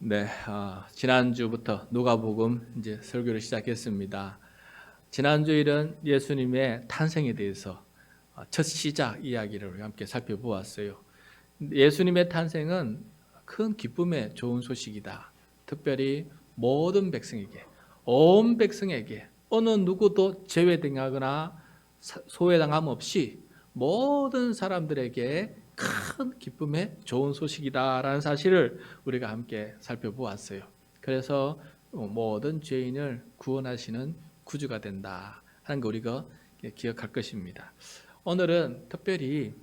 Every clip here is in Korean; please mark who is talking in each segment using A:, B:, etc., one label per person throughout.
A: 네, 지난주부터 누가복음 이제 설교를 시작했습니다. 지난주일은 예수님의 탄생에 대해서 첫 시작 이야기를 함께 살펴보았어요. 예수님의 탄생은 큰 기쁨의 좋은 소식이다. 특별히 모든 백성에게, 온 백성에게 어느 누구도 제외당하거나 소외당함 없이 모든 사람들에게 큰 기쁨의 좋은 소식이다라는 사실을 우리가 함께 살펴보았어요. 그래서 모든 죄인을 구원하시는 구주가 된다 하는 거 우리가 기억할 것입니다. 오늘은 특별히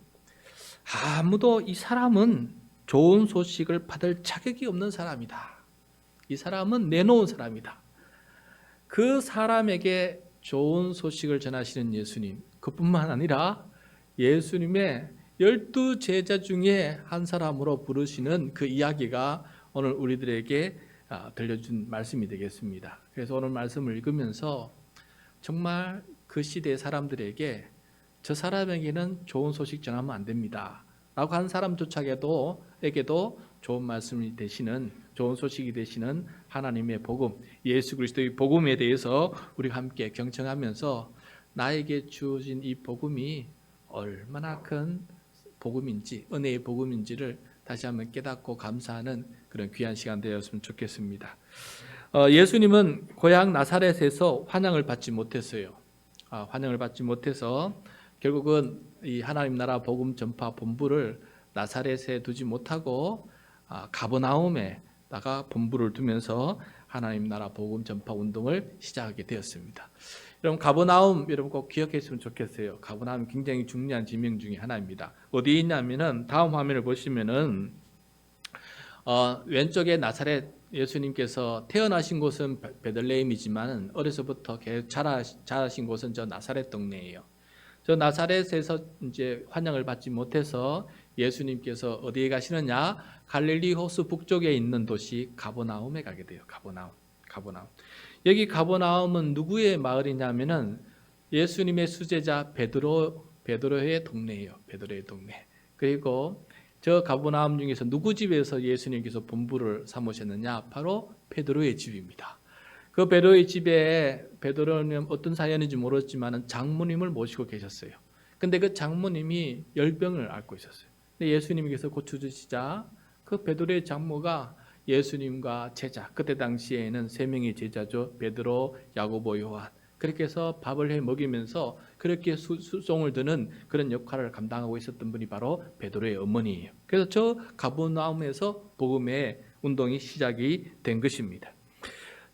A: 아무도 이 사람은 좋은 소식을 받을 자격이 없는 사람이다. 이 사람은 내놓은 사람이다. 그 사람에게 좋은 소식을 전하시는 예수님, 그뿐만 아니라 예수님의 12 제자 중에 한 사람으로 부르시는 그 이야기가 오늘 우리들에게 들려준 말씀이 되겠습니다. 그래서 오늘 말씀을 읽으면서 정말 그 시대의 사람들에게 저 사람에게는 좋은 소식 전하면 안 됩니다 라고 한 사람조차에게도 좋은 말씀이 되시는, 좋은 소식이 되시는 하나님의 복음, 예수 그리스도의 복음에 대해서 우리가 함께 경청하면서 나에게 주어진 이 복음이 얼마나 큰 복음인지, 은혜의 복음인지를 다시 한번 깨닫고 감사하는 그런 귀한 시간 되었으면 좋겠습니다. 예수님은 고향 나사렛에서 환영을 받지 못했어요. 환영을 받지 못해서 결국은 이 하나님 나라 복음 전파 본부를 나사렛에 두지 못하고 가버나움에다가 본부를 두면서 하나님 나라 복음 전파 운동을 시작하게 되었습니다. 여러분, 가버나움 여러분 꼭 기억했으면 좋겠어요. 가버나움 굉장히 중요한 지명 중에 하나입니다. 어디 있냐면은 다음 화면을 보시면은 왼쪽에 나사렛, 예수님께서 태어나신 곳은 베들레헴이지만 어려서부터 계속 자라신 곳은 저 나사렛 동네예요. 저 나사렛에서 이제 환영을 받지 못해서 예수님께서 어디에 가시느냐? 갈릴리 호수 북쪽에 있는 도시 가버나움에 가게 돼요. 가버나움. 여기 가버나움은 누구의 마을이냐면은 예수님의 수제자 베드로의 동네예요. 베드로의 동네. 그리고 저 가버나움 중에서 누구 집에서 예수님께서 본부를 삼으셨느냐? 바로 베드로의 집입니다. 그 베드로의 집에 베드로는 어떤 사연인지 모르지만 장모님을 모시고 계셨어요. 근데 그 장모님이 열병을 앓고 있었어요. 근데 예수님께서 고쳐주시자 그 베드로의 장모가 예수님과 제자, 그때 당시에는 3명의 제자죠. 베드로, 야고보, 요한. 그렇게 해서 밥을 해 먹이면서 그렇게 수송을 드는 그런 역할을 감당하고 있었던 분이 바로 베드로의 어머니예요. 그래서 저 가버나움에서 복음의 운동이 시작이 된 것입니다.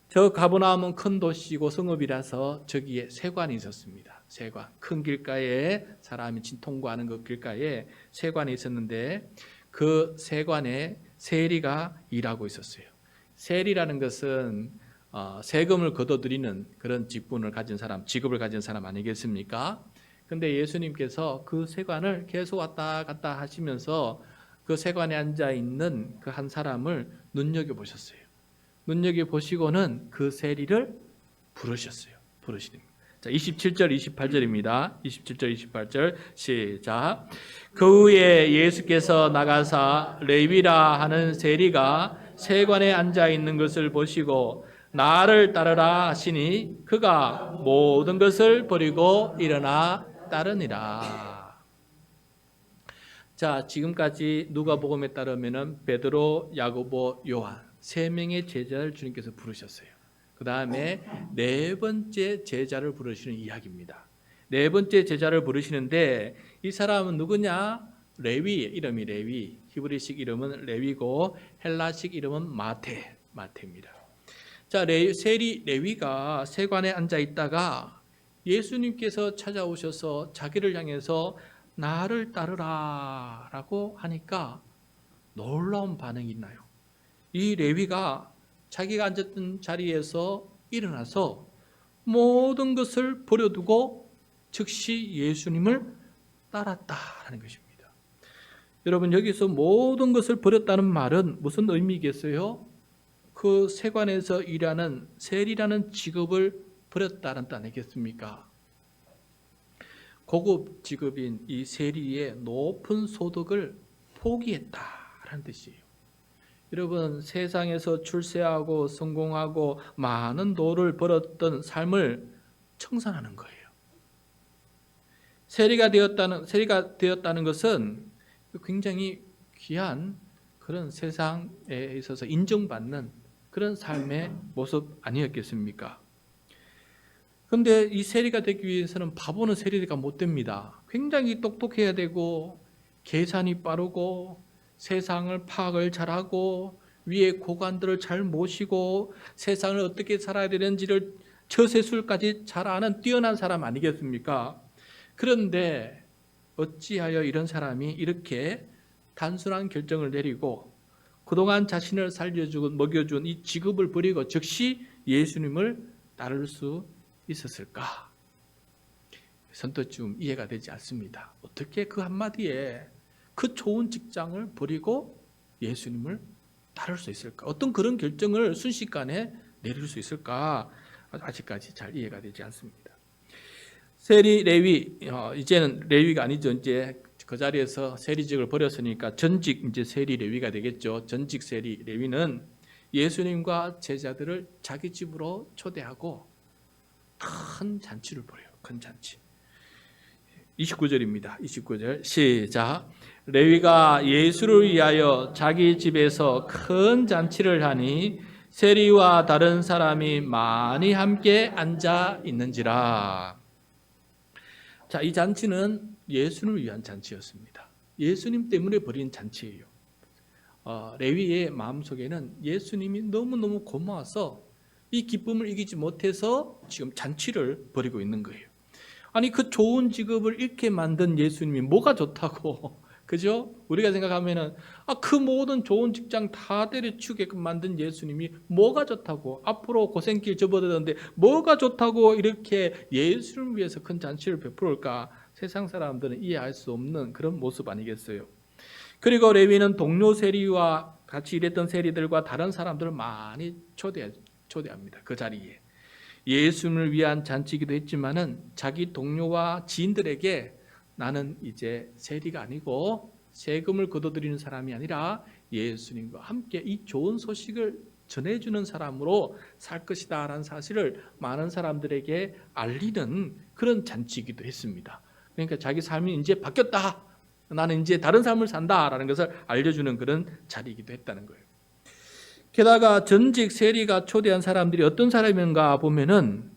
A: 저 가버나움은 큰 도시고 성읍이라서 저기에 세관이 있었습니다. 세관, 큰 길가에 사람이 통과하는 그 길가에 세관이 있었는데 그 세관에 세리가 일하고 있었어요. 세리라는 것은 세금을 걷어들이는 그런 직분을 가진 사람, 직업을 가진 사람 아니겠습니까? 근데 예수님께서 그 세관을 계속 왔다 갔다 하시면서 그 세관에 앉아 있는 그 한 사람을 눈여겨보셨어요. 눈여겨보시고는 그 세리를 부르셨어요. 부르시는 거예요. 자, 27절, 28절입니다. 27절, 28절 시작. 그 후에 예수께서 나가사 레위라 하는 세리가 세관에 앉아 있는 것을 보시고 나를 따르라 하시니 그가 모든 것을 버리고 일어나 따르니라. 자, 지금까지 누가복음에 따르면은 베드로, 야고보, 요한 3명의 제자를 주님께서 부르셨어요. 그 다음에 4번째 제자를 부르시는 이야기입니다. 4번째 제자를 부르시는데 이 사람은 누구냐? 레위, 이름이 레위. 히브리식 이름은 레위고 헬라식 이름은 마테입니다. 자, 세리 레위가 세관에 앉아 있다가 예수님께서 찾아오셔서 자기를 향해서 나를 따르라 라고 하니까 놀라운 반응이 있나요? 이 레위가 자기가 앉았던 자리에서 일어나서 모든 것을 버려두고 즉시 예수님을 따랐다라는 것입니다. 여러분, 여기서 모든 것을 버렸다는 말은 무슨 의미겠어요? 그 세관에서 일하는 세리라는 직업을 버렸다는 뜻 아니겠습니까? 고급 직업인 이 세리의 높은 소득을 포기했다라는 뜻이에요. 여러분, 세상에서 출세하고 성공하고 많은 돈을 벌었던 삶을 청산하는 거예요. 세리가 되었다는 것은 굉장히 귀한 그런 세상에 있어서 인정받는 그런 삶의 모습 아니었겠습니까? 그런데 이 세리가 되기 위해서는 바보는 세리가 못 됩니다. 굉장히 똑똑해야 되고 계산이 빠르고 세상을 파악을 잘하고 위에 고관들을 잘 모시고 세상을 어떻게 살아야 되는지를 처세술까지 잘 아는 뛰어난 사람 아니겠습니까? 그런데 어찌하여 이런 사람이 이렇게 단순한 결정을 내리고 그동안 자신을 살려주고 먹여준 이 직업을 버리고 즉시 예수님을 따를 수 있었을까? 선뜻 좀 이해가 되지 않습니다. 어떻게 그 한마디에 그 좋은 직장을 버리고 예수님을 따를 수 있을까? 어떤 그런 결정을 순식간에 내릴 수 있을까? 아직까지 잘 이해가 되지 않습니다. 세리 레위, 이제는 레위가 아니죠. 이제 그 자리에서 세리직을 버렸으니까 전직 이제 세리 레위가 되겠죠. 전직 세리 레위는 예수님과 제자들을 자기 집으로 초대하고 큰 잔치를 벌여요. 큰 잔치. 29절입니다. 29절 시작. 레위가 예수를 위하여 자기 집에서 큰 잔치를 하니 세리와 다른 사람이 많이 함께 앉아 있는지라. 자, 이 잔치는 예수님을 위한 잔치였습니다. 예수님 때문에 벌인 잔치예요. 레위의 마음속에는 예수님이 너무너무 고마워서 이 기쁨을 이기지 못해서 지금 잔치를 벌이고 있는 거예요. 아니, 그 좋은 직업을 잃게 만든 예수님이 뭐가 좋다고, 그죠? 우리가 생각하면은, 그 모든 좋은 직장 다 때려치우게끔 만든 예수님이 뭐가 좋다고, 앞으로 고생길 접어들었는데 뭐가 좋다고 이렇게 예수님을 위해서 큰 잔치를 베풀을까? 세상 사람들은 이해할 수 없는 그런 모습 아니겠어요? 그리고 레위는 동료 세리와 같이 일했던 세리들과 다른 사람들을 많이 초대합니다. 그 자리에. 예수님을 위한 잔치이기도 했지만은 자기 동료와 지인들에게 나는 이제 세리가 아니고 세금을 거둬들이는 사람이 아니라 예수님과 함께 이 좋은 소식을 전해주는 사람으로 살 것이다 라는 사실을 많은 사람들에게 알리는 그런 잔치이기도 했습니다. 그러니까 자기 삶이 이제 바뀌었다, 나는 이제 다른 삶을 산다라는 것을 알려주는 그런 자리이기도 했다는 거예요. 게다가 전직 세리가 초대한 사람들이 어떤 사람인가 보면은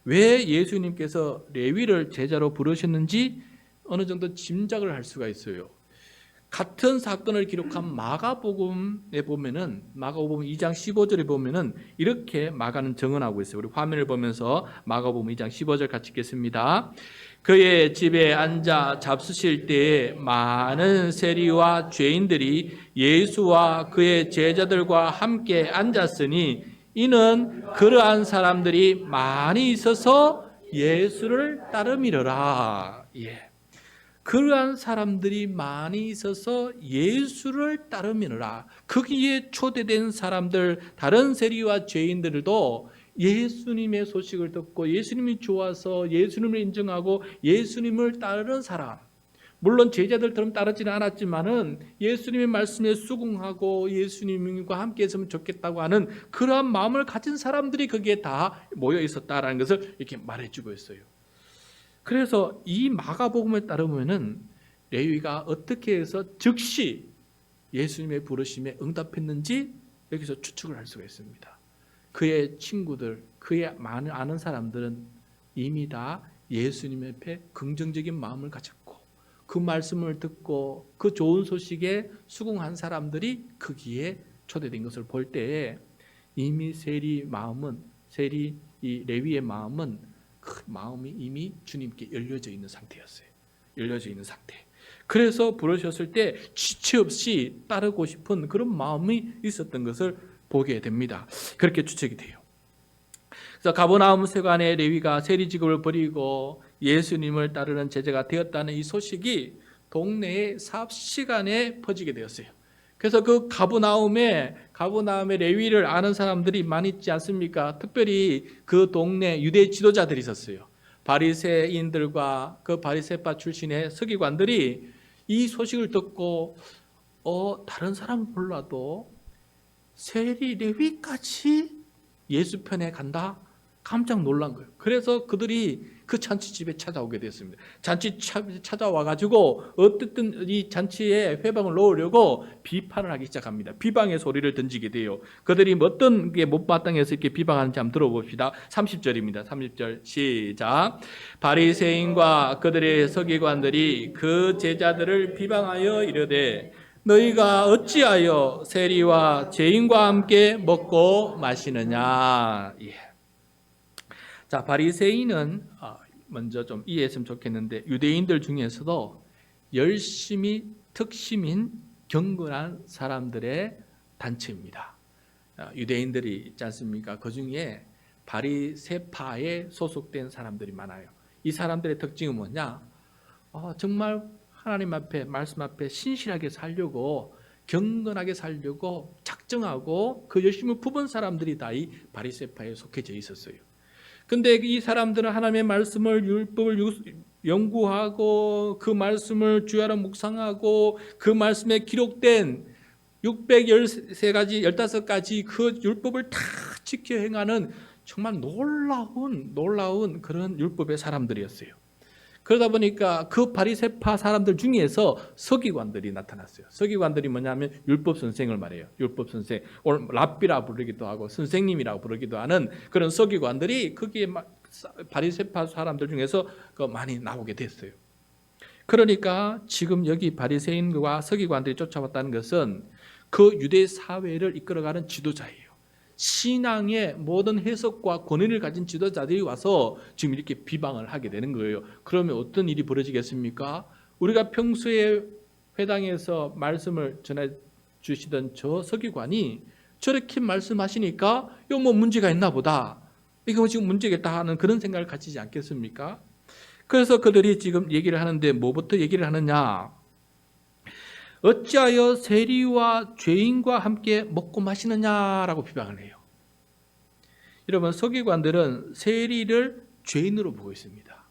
A: 왜 예수님께서 레위를 제자로 부르셨는지 어느 정도 짐작을 할 수가 있어요. 같은 사건을 기록한 마가복음에 보면은 마가복음 2장 15절에 보면은 이렇게 마가는 증언하고 있어요. 우리 화면을 보면서 마가복음 2장 15절 같이 읽겠습니다. 그의 집에 앉아 잡수실 때에 많은 세리와 죄인들이 예수와 그의 제자들과 함께 앉았으니 이는 그러한 사람들이 많이 있어서 예수를 따름이러라. 예. 그러한 사람들이 많이 있어서 예수를 따르미라. 거기에 초대된 사람들, 다른 세리와 죄인들도 예수님의 소식을 듣고 예수님이 좋아서 예수님을 인정하고 예수님을 따르는 사람, 물론 제자들처럼 따르지는 않았지만은 예수님의 말씀에 수긍하고 예수님과 함께 했으면 좋겠다고 하는 그러한 마음을 가진 사람들이 거기에 다 모여 있었다라는 것을 이렇게 말해주고 있어요. 그래서 이 마가복음에 따르면은 레위가 어떻게 해서 즉시 예수님의 부르심에 응답했는지 여기서 추측을 할 수가 있습니다. 그의 친구들, 그의 많은 아는 사람들은 이미 다 예수님 앞에 긍정적인 마음을 가졌고 그 말씀을 듣고 그 좋은 소식에 수긍한 사람들이 거기에 초대된 것을 볼 때에 이미 이 레위의 마음은 그 마음이 이미 주님께 열려져 있는 상태였어요. 열려져 있는 상태. 그래서 부르셨을 때 지체 없이 따르고 싶은 그런 마음이 있었던 것을 보게 됩니다. 그렇게 추측이 돼요. 그래서 가버나움 세관의 레위가 세리직업을 버리고 예수님을 따르는 제자가 되었다는 이 소식이 동네에 삽시간에 퍼지게 되었어요. 그래서 그 가버나움에 레위를 아는 사람들이 많이 있지 않습니까? 특별히 그 동네 유대 지도자들이 있었어요. 바리새인들과 그 바리새파 출신의 서기관들이 이 소식을 듣고 다른 사람 몰라도 세리 레위까지 예수 편에 간다? 깜짝 놀란 거예요. 그래서 그들이 그 잔치집에 찾아오게 됐습니다. 찾아와가지고 어쨌든 이 잔치에 회방을 놓으려고 비판을 하기 시작합니다. 비방의 소리를 던지게 돼요. 그들이 어떤 게 못마땅해서 이렇게 비방하는지 한번 들어봅시다. 30절입니다. 30절 시작. 바리새인과 그들의 서기관들이 그 제자들을 비방하여 이르되 너희가 어찌하여 세리와 죄인과 함께 먹고 마시느냐. 예. 자, 바리새인은 먼저 좀 이해했으면 좋겠는데 유대인들 중에서도 열심히 특심인 경건한 사람들의 단체입니다. 유대인들이 있지 않습니까? 그 중에 바리새파에 소속된 사람들이 많아요. 이 사람들의 특징은 뭐냐? 정말 하나님 앞에 말씀 앞에 신실하게 살려고 경건하게 살려고 작정하고 그 열심을 품은 사람들이 다 이 바리새파에 속해져 있었어요. 근데 이 사람들은 하나님의 말씀을 율법을 연구하고 그 말씀을 주야로 묵상하고 그 말씀에 기록된 613가지 15가지 그 율법을 다 지켜 행하는 정말 놀라운 그런 율법의 사람들이었어요. 그러다 보니까 그 바리새파 사람들 중에서 서기관들이 나타났어요. 서기관들이 뭐냐면 율법 선생을 말해요. 율법 선생, 오늘 랍비라 부르기도 하고 선생님이라고 부르기도 하는 그런 서기관들이 거기에 바리새파 사람들 중에서 많이 나오게 됐어요. 그러니까 지금 여기 바리새인과 서기관들이 쫓아왔다는 것은 그 유대 사회를 이끌어가는 지도자예요. 신앙의 모든 해석과 권위를 가진 지도자들이 와서 지금 이렇게 비방을 하게 되는 거예요. 그러면 어떤 일이 벌어지겠습니까? 우리가 평소에 회당에서 말씀을 전해 주시던 저 서기관이 저렇게 말씀하시니까 이거 뭐 문제가 있나 보다. 이거 지금 문제겠다 하는 그런 생각을 가지지 않겠습니까? 그래서 그들이 지금 얘기를 하는데 뭐부터 얘기를 하느냐? 어찌하여 세리와 죄인과 함께 먹고 마시느냐라고 비방을 해요. 여러분, 서기관들은 세리를 죄인으로 보고 있습니다.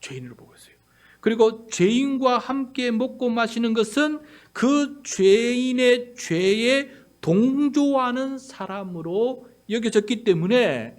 A: 죄인으로 보고 있어요. 그리고 죄인과 함께 먹고 마시는 것은 그 죄인의 죄에 동조하는 사람으로 여겨졌기 때문에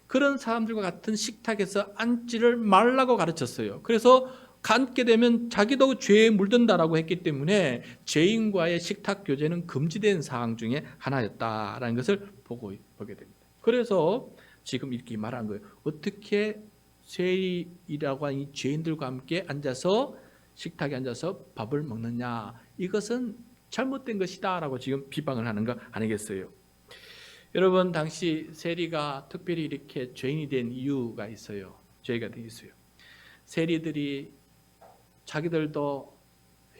A: 그런 사람들과 같은 식탁에서 앉지를 말라고 가르쳤어요. 그래서 앉게 되면 자기도 죄에 물든다라고 했기 때문에 죄인과의 식탁 교제는 금지된 사항 중에 하나였다라는 것을 보게 됩니다. 그래서 지금 이렇게 말한 거예요. 어떻게 세리라고 하는 이 죄인들과 함께 앉아서 식탁에 앉아서 밥을 먹느냐. 이것은 잘못된 것이다라고 지금 비방을 하는 거 아니겠어요? 여러분, 당시 세리가 특별히 이렇게 죄인이 된 이유가 있어요. 죄가 돼 있어요. 세리들이 자기들도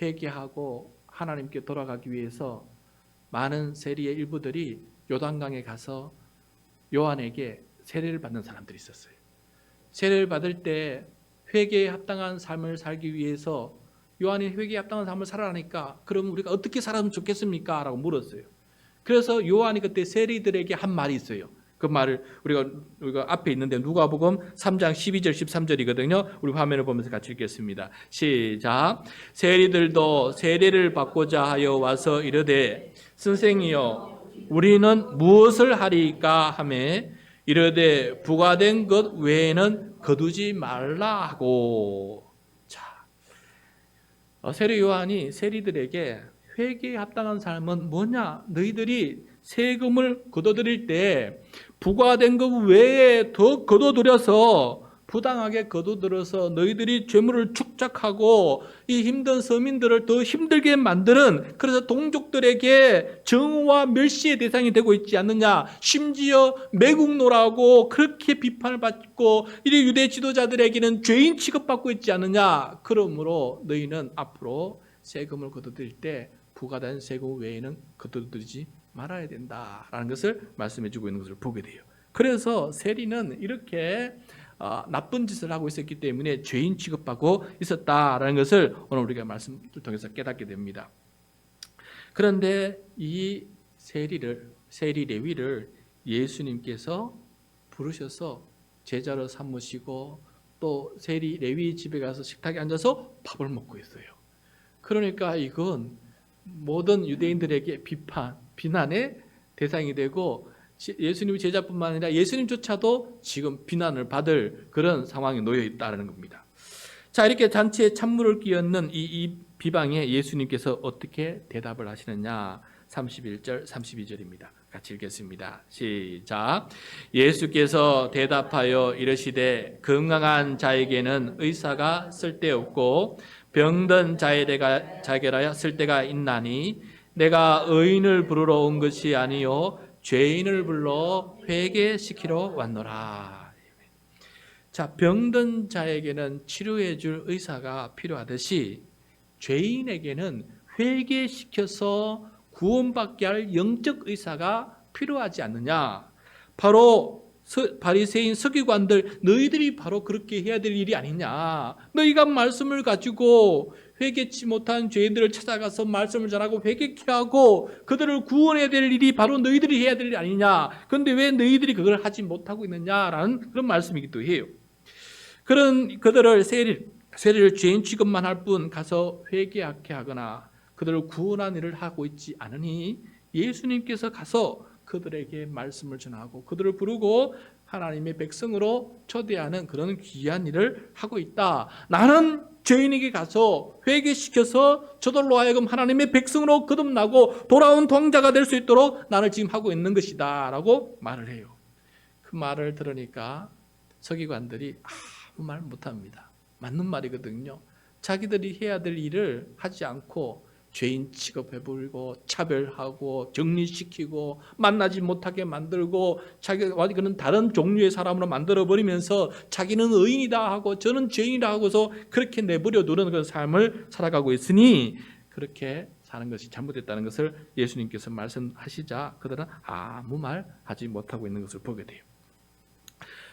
A: 회개하고 하나님께 돌아가기 위해서 많은 세리의 일부들이 요단강에 가서 요한에게 세례를 받는 사람들이 있었어요. 세례를 받을 때 회개에 합당한 삶을 살기 위해서 요한이 회개에 합당한 삶을 살아라니까 그럼 우리가 어떻게 살아면 좋겠습니까? 라고 물었어요. 그래서 요한이 그때 세리들에게 한 말이 있어요. 그 말을 우리가 앞에 있는데 누가복음 3장 12절 13절이거든요. 우리 화면을 보면서 같이 읽겠습니다. 시작. 세리들도 세례를 받고자 하여 와서 이르되 선생이여 우리는 무엇을 하리까 하매 이르되 부과된 것 외에는 거두지 말라 하고. 자, 세리 요한이 세리들에게 회개에 합당한 삶은 뭐냐? 너희들이 세금을 거둬들일 때 부과된 것 외에 더 거둬들여서 부당하게 거둬들여서 너희들이 죄물을 축적하고 이 힘든 서민들을 더 힘들게 만드는, 그래서 동족들에게 정오와 멸시의 대상이 되고 있지 않느냐. 심지어 매국노라고 그렇게 비판을 받고 이 유대 지도자들에게는 죄인 취급받고 있지 않느냐. 그러므로 너희는 앞으로 세금을 거둬들일 때 부과된 세금 외에는 거둬들이지 말아야 된다라는 것을 말씀해 주고 있는 것을 보게 돼요. 그래서 세리는 이렇게 나쁜 짓을 하고 있었기 때문에 죄인 취급받고 있었다라는 것을 오늘 우리가 말씀을 통해서 깨닫게 됩니다. 그런데 이 세리 레위를 예수님께서 부르셔서 제자로 삼으시고 또 세리 레위 집에 가서 식탁에 앉아서 밥을 먹고 있어요. 그러니까 이건 모든 유대인들에게 비난의 대상이 되고 예수님의 제자뿐만 아니라 예수님조차도 지금 비난을 받을 그런 상황에 놓여 있다는 겁니다. 자, 이렇게 잔치에 찬물을 끼얹는 이 비방에 예수님께서 어떻게 대답을 하시느냐? 31절, 32절입니다. 같이 읽겠습니다. 시작. 예수께서 대답하여 이르시되 건강한 자에게는 의사가 쓸데없고 병든 자에게라야 쓸데가 있나니 내가 의인을 부르러 온 것이 아니요 죄인을 불러 회개시키러 왔노라. 자, 병든 자에게는 치료해 줄 의사가 필요하듯이 죄인에게는 회개시켜서 구원받게 할 영적 의사가 필요하지 않느냐. 바로 바리새인 서기관들, 너희들이 바로 그렇게 해야 될 일이 아니냐. 너희가 말씀을 가지고 회개치 못한 죄인들을 찾아가서 말씀을 전하고 회개케 하고 그들을 구원해야 될 일이 바로 너희들이 해야 될 일이 아니냐. 그런데 왜 너희들이 그걸 하지 못하고 있느냐라는 그런 말씀이기도 해요. 그런 그들을 세리를 죄인 취급만 할 뿐 가서 회개하게 하거나 그들을 구원한 일을 하고 있지 않으니 예수님께서 가서 그들에게 말씀을 전하고 그들을 부르고 하나님의 백성으로 초대하는 그런 귀한 일을 하고 있다. 나는 죄인에게 가서 회개시켜서 저들로 하여금 하나님의 백성으로 거듭나고 돌아온 동자가 될 수 있도록 나를 지금 하고 있는 것이다 라고 말을 해요. 그 말을 들으니까 서기관들이 아무 말 못합니다. 맞는 말이거든요. 자기들이 해야 될 일을 하지 않고 죄인 취급해버리고 차별하고 정리시키고 만나지 못하게 만들고 자기는 다른 종류의 사람으로 만들어버리면서 자기는 의인이다 하고 저는 죄인이다 하고서 그렇게 내버려 두는 그런 삶을 살아가고 있으니 그렇게 사는 것이 잘못됐다는 것을 예수님께서 말씀하시자 그들은 아무 말 하지 못하고 있는 것을 보게 돼요.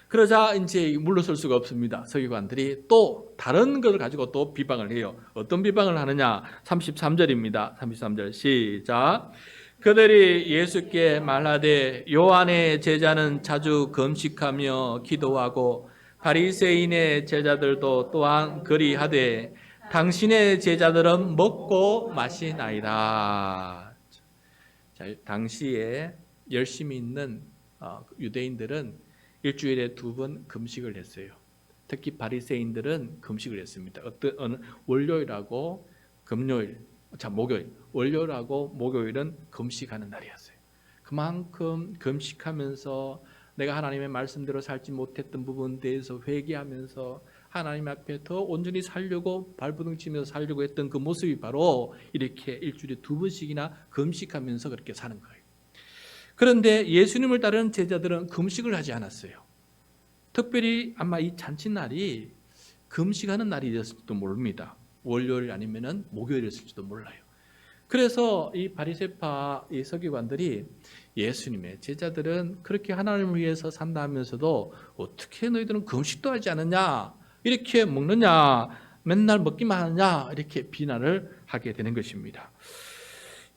A: 그러자 이제 물러설 수가 없습니다. 서기관들이 또 다른 걸 가지고 또 비방을 해요. 어떤 비방을 하느냐? 33절입니다. 33절 시작. 그들이 예수께 말하되 요한의 제자는 자주 금식하며 기도하고 바리새인의 제자들도 또한 그리하되 당신의 제자들은 먹고 마시나이다. 자, 당시에 열심히 있는 유대인들은 일주일에 2번 금식을 했어요. 특히 바리새인들은 금식을 했습니다. 어느 월요일하고 금요일, 목요일, 월요일하고 목요일은 금식하는 날이었어요. 그만큼 금식하면서 내가 하나님의 말씀대로 살지 못했던 부분에 대해서 회개하면서 하나님 앞에 더 온전히 살려고 발버둥치면서 살려고 했던 그 모습이 바로 이렇게 일주일에 2번씩이나 금식하면서 그렇게 사는 거예요. 그런데 예수님을 따르는 제자들은 금식을 하지 않았어요. 특별히 아마 이 잔치날이 금식하는 날이었을지도 모릅니다. 월요일 아니면 목요일이었을지도 몰라요. 그래서 이 바리새파 이 서기관들이 예수님의 제자들은 그렇게 하나님을 위해서 산다 하면서도 어떻게 너희들은 금식도 하지 않느냐, 이렇게 먹느냐, 맨날 먹기만 하느냐, 이렇게 비난을 하게 되는 것입니다.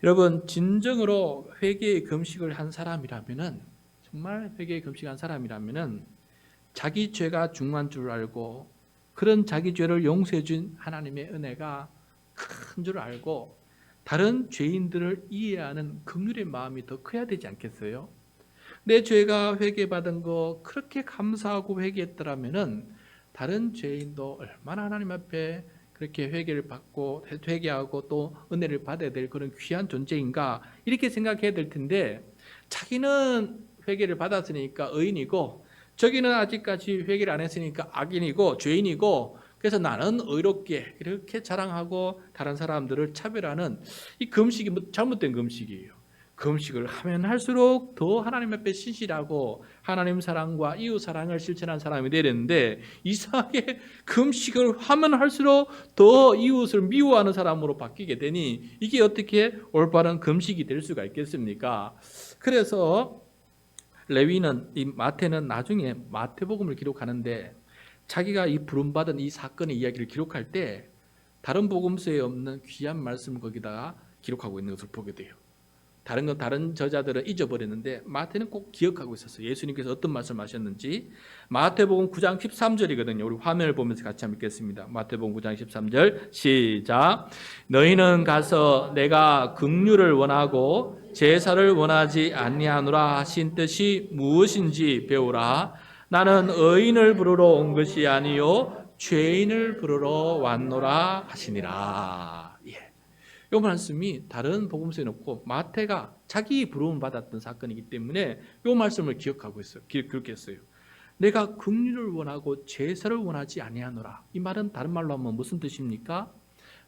A: 여러분, 진정으로 회개의 금식을 한 사람이라면은, 정말 회개의 금식한 사람이라면은 자기 죄가 중요한 줄 알고 그런 자기 죄를 용서해 준 하나님의 은혜가 큰 줄 알고 다른 죄인들을 이해하는 긍휼의 마음이 더 커야 되지 않겠어요? 내 죄가 회개받은 거 그렇게 감사하고 회개했더라면은 다른 죄인도 얼마나 하나님 앞에 그렇게 회개를 받고 회개하고 또 은혜를 받아야 될 그런 귀한 존재인가, 이렇게 생각해야 될 텐데 자기는 회개를 받았으니까 의인이고 저기는 아직까지 회개를 안 했으니까 악인이고 죄인이고, 그래서 나는 의롭게 이렇게 자랑하고 다른 사람들을 차별하는 이 금식이 잘못된 금식이에요. 금식을 하면 할수록 더 하나님 앞에 신실하고 하나님 사랑과 이웃 사랑을 실천한 사람이 되는데, 이상하게 금식을 하면 할수록 더 이웃을 미워하는 사람으로 바뀌게 되니 이게 어떻게 올바른 금식이 될 수가 있겠습니까? 그래서 레위는, 이 마태는 나중에 마태복음을 기록하는데 자기가 이 부름받은 이 사건의 이야기를 기록할 때 다른 복음서에 없는 귀한 말씀을 거기다가 기록하고 있는 것을 보게 돼요. 다른 저자들은 잊어버렸는데 마태는 꼭 기억하고 있었어요. 예수님께서 어떤 말씀하셨는지. 마태복음 9장 13절이거든요. 우리 화면을 보면서 같이 한번 읽겠습니다. 마태복음 9장 13절 시작. 너희는 가서 내가 긍휼을 원하고 제사를 원하지 아니하노라 하신 뜻이 무엇인지 배우라. 나는 의인을 부르러 온 것이 아니요 죄인을 부르러 왔노라 하시니라. 이 말씀이 다른 복음서에 없고 마태가 자기 부름을 받았던 사건이기 때문에 이 말씀을 기억하고 있어요. 그렇게 했어요. 내가 긍휼을 원하고 제사를 원하지 아니하노라. 이 말은 다른 말로 하면 무슨 뜻입니까?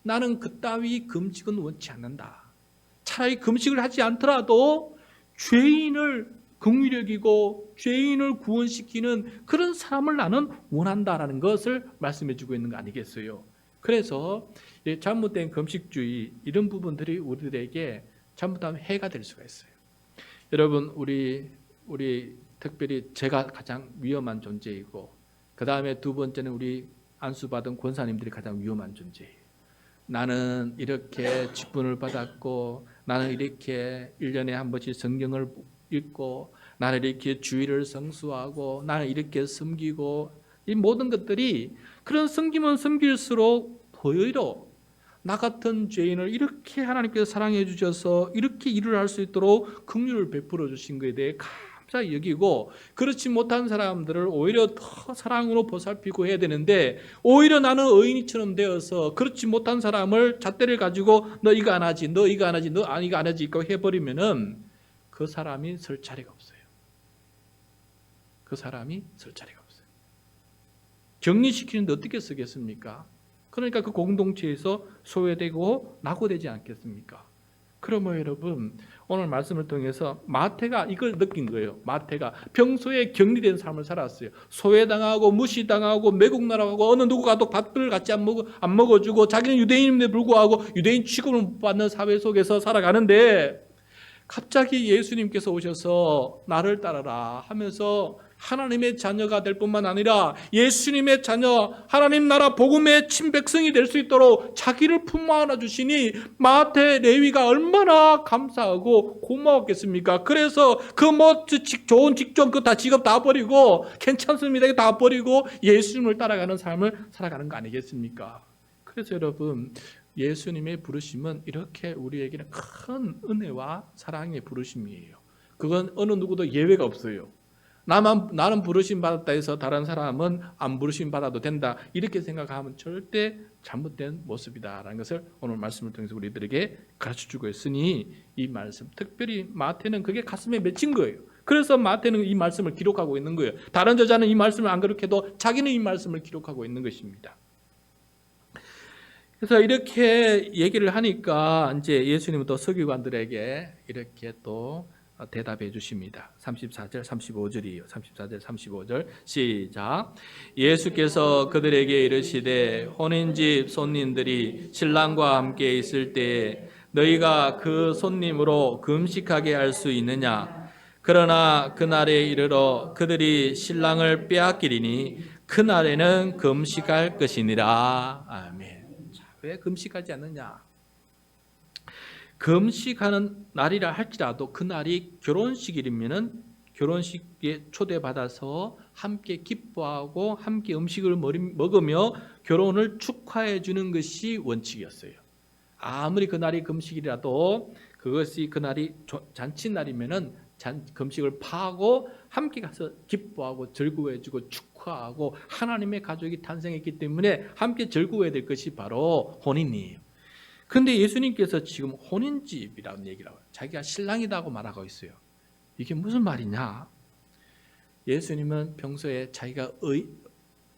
A: 나는 그따위 금식은 원치 않는다. 차라리 금식을 하지 않더라도 죄인을 긍휼히 여기고 죄인을 구원시키는 그런 사람을 나는 원한다라는 것을 말씀해 주고 있는 거 아니겠어요? 그래서 잘못된 금식주의 이런 부분들이 우리들에게 잘못하면 해가 될 수가 있어요. 여러분 우리 특별히 제가 가장 위험한 존재이고 그 다음에 두 번째는 우리 안수받은 권사님들이 가장 위험한 존재예요. 나는 이렇게 직분을 받았고 나는 이렇게 1년에 한 번씩 성경을 읽고 나는 이렇게 주일을 성수하고 나는 이렇게 섬기고 이 모든 것들이 그런 섬기면 섬길수록 오히려 나 같은 죄인을 이렇게 하나님께서 사랑해 주셔서 이렇게 일을 할 수 있도록 긍휼을 베풀어 주신 것에 대해 감사히 여기고 그렇지 못한 사람들을 오히려 더 사랑으로 보살피고 해야 되는데 오히려 나는 의인이처럼 되어서 그렇지 못한 사람을 잣대를 가지고 너 이거 안 하지 너 이거 안 하지 너 이거 안 하지 이거 해버리면은 그 사람이 설 자리가 없어요. 그 사람이 설 자리가 없어요. 격리시키는데 어떻게 쓰겠습니까? 그러니까 그 공동체에서 소외되고 낙오되지 않겠습니까? 그러면 여러분 오늘 말씀을 통해서 마태가 이걸 느낀 거예요. 마태가 평소에 격리된 삶을 살았어요. 소외당하고 무시당하고 매국 나라가고 어느 누구가도 밥을 같이 안 먹어주고 자기는 유대인임에도 불구하고 유대인 취급을 못 받는 사회 속에서 살아가는데 갑자기 예수님께서 오셔서 나를 따르라 하면서 하나님의 자녀가 될 뿐만 아니라 예수님의 자녀 하나님 나라 복음의 친백성이 될 수 있도록 자기를 품어 안아 주시니 마태 레위가 얼마나 감사하고 고마웠겠습니까? 그래서 그 좋은 직종 그 다 직업 다 버리고 괜찮습니다 다 버리고 예수님을 따라가는 삶을 살아가는 거 아니겠습니까? 그래서 여러분 예수님의 부르심은 이렇게 우리에게는 큰 은혜와 사랑의 부르심이에요. 그건 어느 누구도 예외가 없어요. 나는 부르심 받았다 해서 다른 사람은 안 부르심 받아도 된다 이렇게 생각하면 절대 잘못된 모습이다라는 것을 오늘 말씀을 통해서 우리들에게 가르쳐주고 있으니 이 말씀 특별히 마태는 그게 가슴에 맺힌 거예요. 그래서 마태는 이 말씀을 기록하고 있는 거예요. 다른 저자는 이 말씀을 안 기록해도 자기는 이 말씀을 기록하고 있는 것입니다. 그래서 이렇게 얘기를 하니까 이제 예수님은 또 서기관들에게 이렇게 또 대답해 주십니다. 34절 35절이에요. 34절 35절 시작. 예수께서 그들에게 이르시되 혼인집 손님들이 신랑과 함께 있을 때에 너희가 그 손님으로 금식하게 할 수 있느냐? 그러나 그날에 이르러 그들이 신랑을 빼앗기리니 그날에는 금식할 것이니라. 아멘. 왜 금식하지 않느냐? 금식하는 날이라 할지라도 그 날이 결혼식이면은 결혼식에 초대받아서 함께 기뻐하고 함께 음식을 먹으며 결혼을 축하해 주는 것이 원칙이었어요. 아무리 그 날이 금식이라도 그것이 그 날이 잔치날이면은 금식을 파하고 함께 가서 기뻐하고 즐거워해 주고 축하하고 하나님의 가족이 탄생했기 때문에 함께 즐거워해야 될 것이 바로 혼인이에요. 그런데 예수님께서 지금 혼인집이라는 얘기를 하고 자기가 신랑이라고 말하고 있어요. 이게 무슨 말이냐? 예수님은 평소에 자기가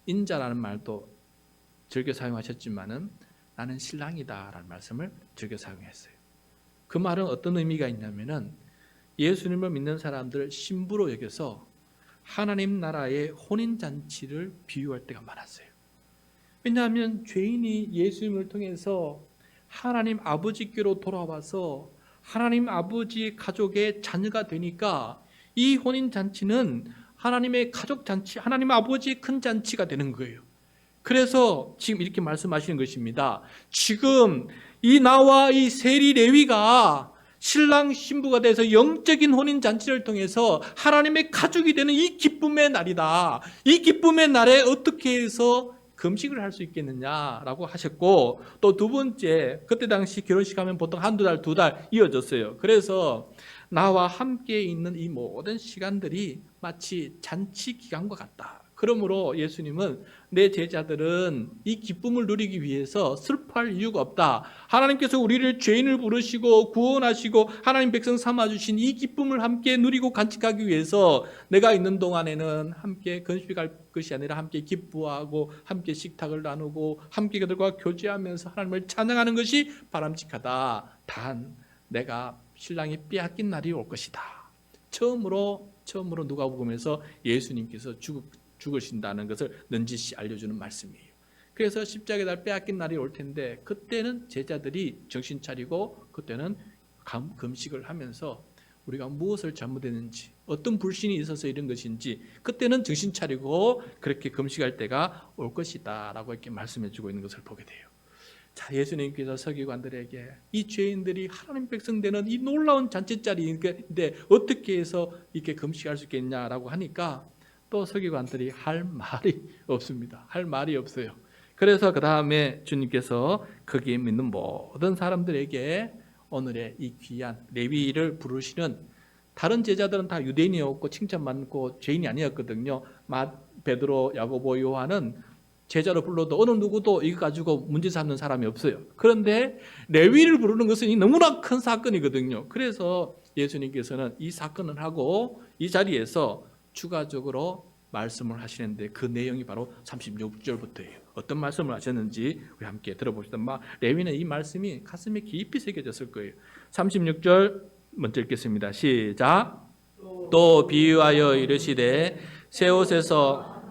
A: 인자라는 말도 즐겨 사용하셨지만은 나는 신랑이다라는 말씀을 즐겨 사용했어요. 그 말은 어떤 의미가 있냐면은 예수님을 믿는 사람들을 신부로 여겨서 하나님 나라의 혼인잔치를 비유할 때가 많았어요. 왜냐하면 죄인이 예수님을 통해서 하나님 아버지께로 돌아와서 하나님 아버지 가족의 자녀가 되니까 이 혼인잔치는 하나님의 가족잔치, 하나님 아버지의 큰 잔치가 되는 거예요. 그래서 지금 이렇게 말씀하시는 것입니다. 지금 이 나와 이 세리 레위가 신랑 신부가 돼서 영적인 혼인잔치를 통해서 하나님의 가족이 되는 이 기쁨의 날이다. 이 기쁨의 날에 어떻게 해서 금식을 할 수 있겠느냐라고 하셨고, 또 두 번째, 그때 당시 결혼식 하면 보통 한두 달, 두 달 이어졌어요. 그래서 나와 함께 있는 이 모든 시간들이 마치 잔치 기간과 같다. 그러므로 예수님은 내 제자들은 이 기쁨을 누리기 위해서 슬퍼할 이유가 없다. 하나님께서 우리를 죄인을 부르시고 구원하시고 하나님 백성 삼아주신 이 기쁨을 함께 누리고 간직하기 위해서 내가 있는 동안에는 함께 금식할 것이 아니라 함께 기뻐하고 함께 식탁을 나누고 함께 그들과 교제하면서 하나님을 찬양하는 것이 바람직하다. 단 내가 신랑이 빼앗긴 날이 올 것이다. 처음으로 누가복음에서 예수님께서 죽으신다는 것을 넌지시 알려주는 말씀이에요. 그래서 십자가의 날 빼앗긴 날이 올 텐데 그때는 제자들이 정신 차리고 그때는 금식을 하면서 우리가 무엇을 잘못했는지 어떤 불신이 있어서 이런 것인지 그때는 정신 차리고 그렇게 금식할 때가 올 것이다 라고 이렇게 말씀해 주고 있는 것을 보게 돼요. 자, 예수님께서 서기관들에게 이 죄인들이 하나님 백성 되는 이 놀라운 잔치자리인데 어떻게 해서 이렇게 금식할 수 있겠냐라고 하니까 또 서기관들이 할 말이 없습니다. 할 말이 없어요. 그래서 그 다음에 주님께서 거기에 있는 모든 사람들에게 오늘의 이 귀한 레위를 부르시는, 다른 제자들은 다 유대인이었고 칭찬 많고 죄인이 아니었거든요. 베드로, 야고보, 요한은 제자로 불러도 어느 누구도 이거 가지고 문제 삼는 사람이 없어요. 그런데 레위를 부르는 것은 너무나 큰 사건이거든요. 그래서 예수님께서는 이 사건을 하고 이 자리에서 추가적으로 말씀을 하시는데 그 내용이 바로 36절부터예요. 어떤 말씀을 하셨는지 우리 함께 들어봅시다. 레위는 이 말씀이 가슴에 깊이 새겨졌을 거예요. 36절 먼저 읽겠습니다. 시작. 또 비유하여 이르시되 새 옷에서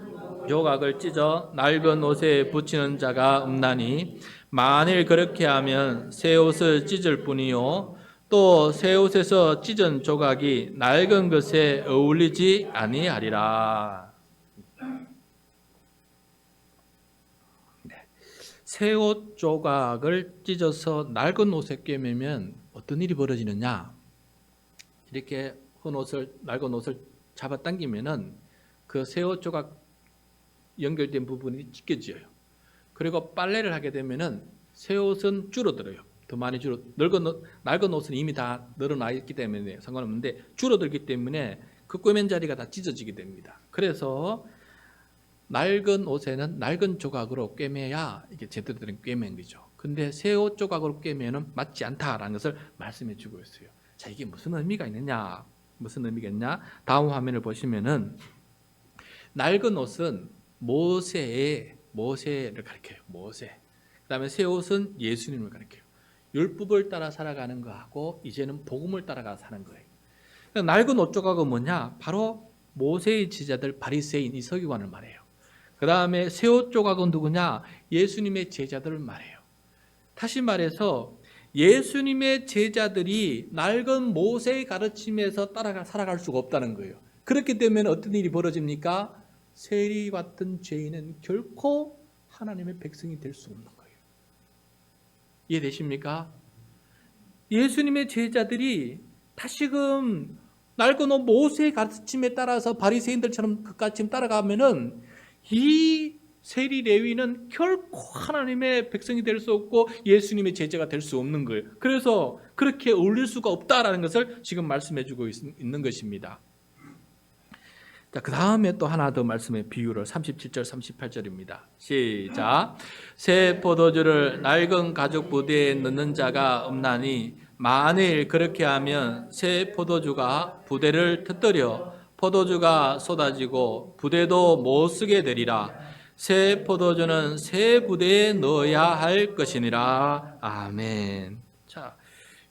A: 조각을 찢어 낡은 옷에 붙이는 자가 없나니 만일 그렇게 하면 새 옷을 찢을 뿐이요 또 새 옷에서 찢은 조각이 낡은 것에 어울리지 아니하리라. 새 옷 조각을 찢어서 낡은 옷에 꿰매면 어떤 일이 벌어지느냐? 이렇게 낡은 옷을 잡아당기면은 그 새 옷 조각 연결된 부분이 찢겨져요. 그리고 빨래를 하게 되면은 새 옷은 줄어들어요. 더 많이 낡은 옷은 이미 다 늘어나 있기 때문에 상관없는데 줄어들기 때문에 그 꿰맨 자리가 다 찢어지게 됩니다. 그래서 낡은 옷에는 낡은 조각으로 꿰매야 이게 제대로 된 꿰맨 거죠. 근데 새 옷 조각으로 꿰매는 맞지 않다라는 것을 말씀해 주고 있어요. 자, 이게 무슨 의미가 있느냐? 무슨 의미가 있냐? 다음 화면을 보시면은 낡은 옷은 모세를 가리켜요. 모세. 그다음에 새 옷은 예수님을 가리켜요. 율법을 따라 살아가는 거하고 이제는 복음을 따라가 사는 거예요. 낡은 옷 조각은 뭐냐? 바로 모세의 제자들 바리새인 이 서기관을 말해요. 그 다음에 새 옷 조각은 누구냐? 예수님의 제자들을 말해요. 다시 말해서 예수님의 제자들이 낡은 모세의 가르침에서 따라가 살아갈 수가 없다는 거예요. 그렇기 때문에 어떤 일이 벌어집니까? 세리 같은 죄인은 결코 하나님의 백성이 될 수 없는 거예요. 이해되십니까? 예수님의 제자들이 다시금 낡은 옷 모세의 가르침에 따라서 바리새인들처럼 그까지 따라가면은 이 세리 레위는 결코 하나님의 백성이 될 수 없고 예수님의 제자가 될 수 없는 거예요. 그래서 그렇게 어울릴 수가 없다라는 것을 지금 말씀해 주고 있는 것입니다. 자, 그 다음에 또 하나 더 말씀의 비유를 37절 38절입니다. 시작. 새 포도주를 낡은 가죽 부대에 넣는 자가 없나니 만일 그렇게 하면 새 포도주가 부대를 터뜨려 포도주가 쏟아지고 부대도 못 쓰게 되리라. 새 포도주는 새 부대에 넣어야 할 것이니라. 아멘. 자,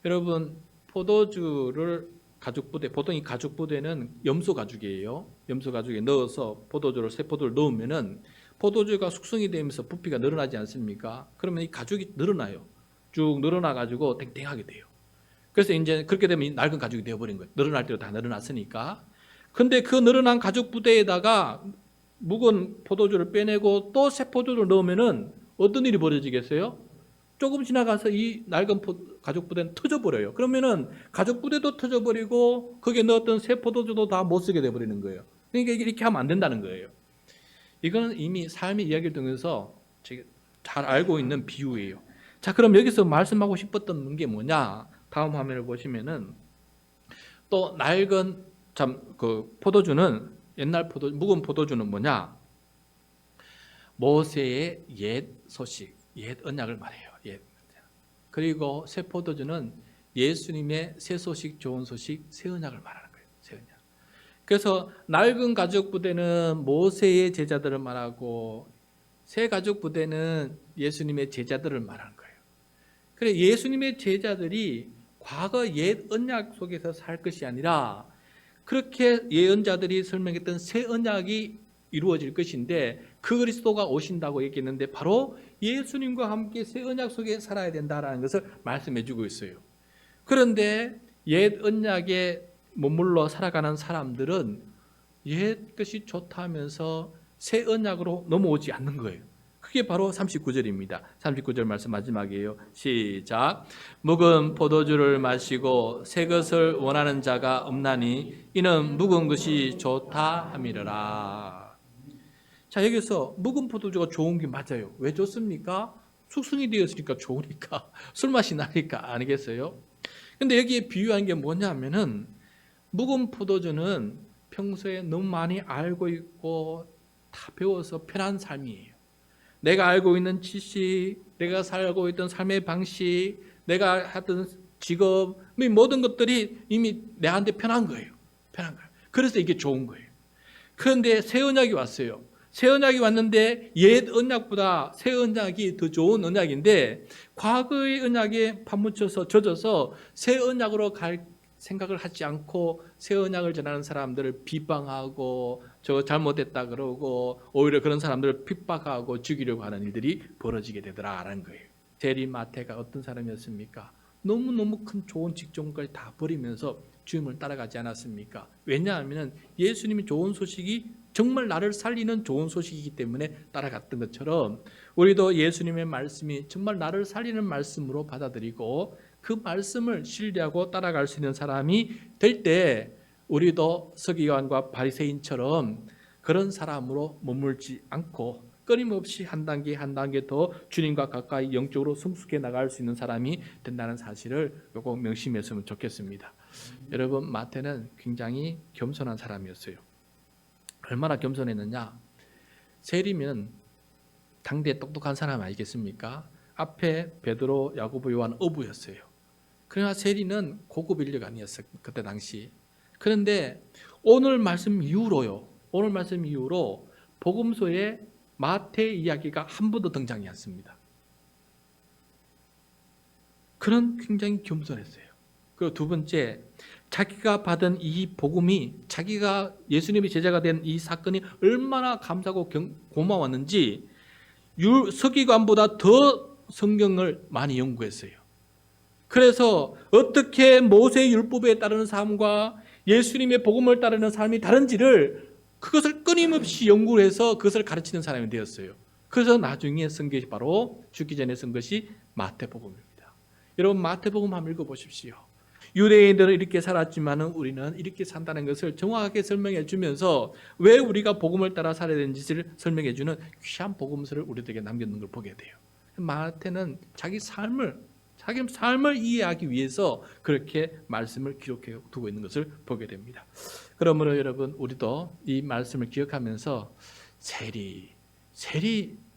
A: 여러분, 포도주를 가죽 부대, 보통 이 가죽 부대는 염소 가죽이에요. 염소 가죽에 넣어서 새 포도를 넣으면은 포도주가 숙성이 되면서 부피가 늘어나지 않습니까? 그러면 이 가죽이 늘어나요. 쭉 늘어나 가지고 탱탱하게 돼요. 그래서 이제 그렇게 되면 낡은 가죽이 되어버린 거예요. 늘어날 대로 다 늘어났으니까. 근데 그 늘어난 가죽 부대에다가 묵은 포도주를 빼내고 또 새 포도주를 넣으면은 어떤 일이 벌어지겠어요? 조금 지나가서 이 낡은 가죽 부대는 터져버려요. 그러면은 가죽 부대도 터져버리고 거기에 넣었던 새 포도주도 다 못 쓰게 돼버리는 거예요. 그러니까 이렇게 하면 안 된다는 거예요. 이거는 이미 삶의 이야기를 통해서 잘 알고 있는 비유예요. 자, 그럼 여기서 말씀하고 싶었던 게 뭐냐? 다음 화면을 보시면은 또 낡은 그 포도주는 옛날 묵은 포도주는 뭐냐? 모세의 옛 소식, 옛 언약을 말해요. 옛. 그리고 새 포도주는 예수님의 새 소식, 좋은 소식, 새 언약을 말하는 거예요. 새 언약. 그래서 낡은 가죽 부대는 모세의 제자들을 말하고 새 가죽 부대는 예수님의 제자들을 말하는 거예요. 그래, 예수님의 제자들이 과거 옛 언약 속에서 살 것이 아니라 그렇게 예언자들이 설명했던 새 언약이 이루어질 것인데 그 그리스도가 오신다고 얘기했는데 바로 예수님과 함께 새 언약 속에 살아야 된다라는 것을 말씀해 주고 있어요. 그런데 옛 언약에 머물러 살아가는 사람들은 옛 것이 좋다 하면서 새 언약으로 넘어오지 않는 거예요. 그게 바로 39절입니다. 39절 말씀 마지막이에요. 시작. 묵은 포도주를 마시고 새 것을 원하는 자가 없나니 이는 묵은 것이 좋다 함이라. 자, 여기서 묵은 포도주가 좋은 게 맞아요. 왜 좋습니까? 숙성이 되었으니까 좋으니까, 술맛이 나니까 아니겠어요? 근데 여기에 비유한 게 뭐냐면은 묵은 포도주는 평소에 너무 많이 알고 있고 다 배워서 편한 삶이에요. 내가 알고 있는 지식, 내가 살고 있던 삶의 방식, 내가 하던 직업, 모든 것들이 이미 내한테 편한 거예요. 편한 거예요. 그래서 이게 좋은 거예요. 그런데 새 언약이 왔어요. 새 언약이 왔는데 옛 언약보다 새 언약이 더 좋은 언약인데 과거의 언약에 파묻혀서 젖어서 새 언약으로 갈 생각을 하지 않고 새 언약을 전하는 사람들을 비방하고 저 잘못됐다 그러고 오히려 그런 사람들을 핍박하고 죽이려고 하는 일들이 벌어지게 되더라라는 거예요. 세리 마태가 어떤 사람이었습니까? 너무너무 큰 좋은 직종까지 다 버리면서 주님을 따라가지 않았습니까? 왜냐하면 예수님이 좋은 소식이 정말 나를 살리는 좋은 소식이기 때문에 따라갔던 것처럼 우리도 예수님의 말씀이 정말 나를 살리는 말씀으로 받아들이고 그 말씀을 신뢰하고 따라갈 수 있는 사람이 될 때 우리도 서기관과 바리새인처럼 그런 사람으로 머물지 않고 끊임없이 한 단계 한 단계 더 주님과 가까이 영적으로 성숙해 나갈 수 있는 사람이 된다는 사실을 꼭 명심했으면 좋겠습니다. 여러분, 마태는 굉장히 겸손한 사람이었어요. 얼마나 겸손했느냐? 세리면 당대 똑똑한 사람 아니겠습니까? 앞에 베드로, 야고보, 요한 어부였어요. 그러나 세리는 고급 인력 아니었어요. 그때 당시. 그런데 오늘 말씀 이후로 복음서에 마태 이야기가 한 번도 등장이 않습니다. 그런 굉장히 겸손했어요. 그리고 두 번째, 자기가 받은 이 복음이 자기가 예수님의 제자가 된 이 사건이 얼마나 감사하고 고마웠는지 서기관보다 더 성경을 많이 연구했어요. 그래서 어떻게 모세의 율법에 따르는 삶과 예수님의 복음을 따르는 삶이 다른지를 그것을 끊임없이 연구를 해서 그것을 가르치는 사람이 되었어요. 그래서 나중에 쓴 것이 바로 죽기 전에 쓴 것이 마태복음입니다. 여러분, 마태복음 한번 읽어보십시오. 유대인들은 이렇게 살았지만 우리는 이렇게 산다는 것을 정확하게 설명해 주면서 왜 우리가 복음을 따라 살아야 되는지를 설명해 주는 귀한 복음서를 우리들에게 남겨놓은 걸 보게 돼요. 마태는 자기 삶을 이해하기 위해서 그렇게 말씀을 기록해 두고 있는 것을 보게 됩니다. 그러므로 여러분, 우리도 이 말씀을 기억하면서 세리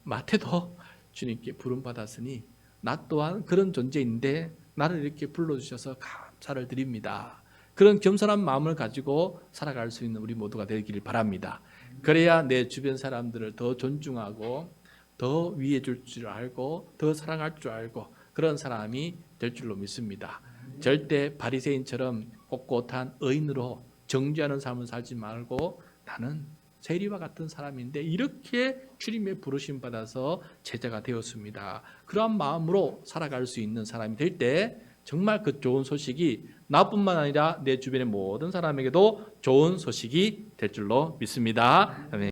A: 마태도 주님께 부름받았으니 나 또한 그런 존재인데 나를 이렇게 불러주셔서 감사를 드립니다. 그런 겸손한 마음을 가지고 살아갈 수 있는 우리 모두가 되기를 바랍니다. 그래야 내 주변 사람들을 더 존중하고 더 위해 줄 줄 알고 더 사랑할 줄 알고 그런 사람이 될 줄로 믿습니다. 절대 바리새인처럼 꼿꼿한 의인으로 정죄하는 삶을 살지 말고 나는 세리와 같은 사람인데 이렇게 주님의 부르심 받아서 제자가 되었습니다. 그러한 마음으로 살아갈 수 있는 사람이 될 때 정말 그 좋은 소식이 나뿐만 아니라 내 주변의 모든 사람에게도 좋은 소식이 될 줄로 믿습니다. 아멘.